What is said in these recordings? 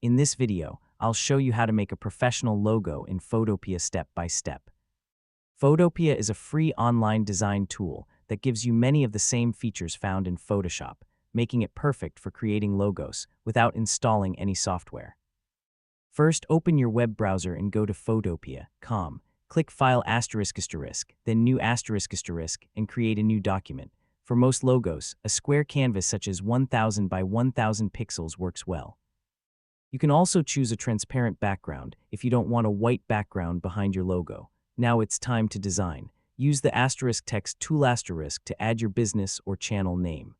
In this video, I'll show you how to make a professional logo in Photopea step by step. Photopea is a free online design tool that gives you many of the same features found in Photoshop, making it perfect for creating logos without installing any software. First, open your web browser and go to photopea.com. Click File ***, then New ***, and create a new document. For most logos, a square canvas such as 1000 by 1000 pixels works well. You can also choose a transparent background if you don't want a white background behind your logo. Now it's time to design. Use the *text tool * to add your business or channel name.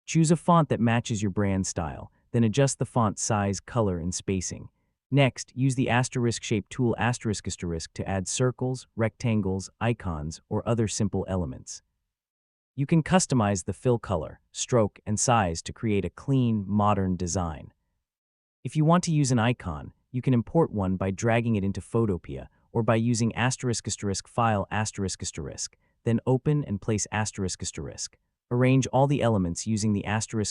Choose a font that matches your brand style, then adjust the font size, color, and spacing. Next, use the *shape tool ** to add circles, rectangles, icons, or other simple elements. You can customize the fill color, stroke, and size to create a clean, modern design. If you want to use an icon, you can import one by dragging it into Photopea or by using ** file ***, then open and place ***. Arrange all the elements using the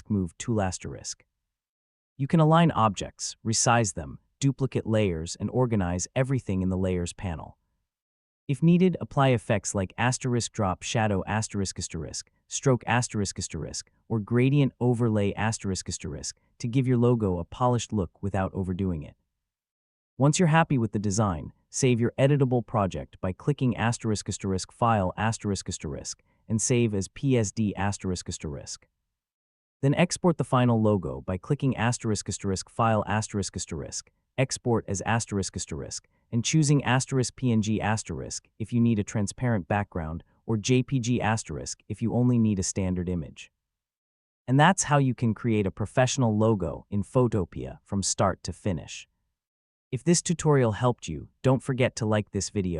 *move tool ***. You can align objects, resize them, duplicate layers, and organize everything in the Layers panel. If needed, apply effects like *drop shadow ***, stroke ***, or gradient overlay *** to give your logo a polished look without overdoing it. Once you're happy with the design, save your editable project by clicking ** file ** and save as PSD***. Then export the final logo by clicking ** file ** export as ***, and choosing *PNG* if you need a transparent background, or JPG* if you only need a standard image. And that's how you can create a professional logo in Photopea from start to finish. If this tutorial helped you, don't forget to like this video.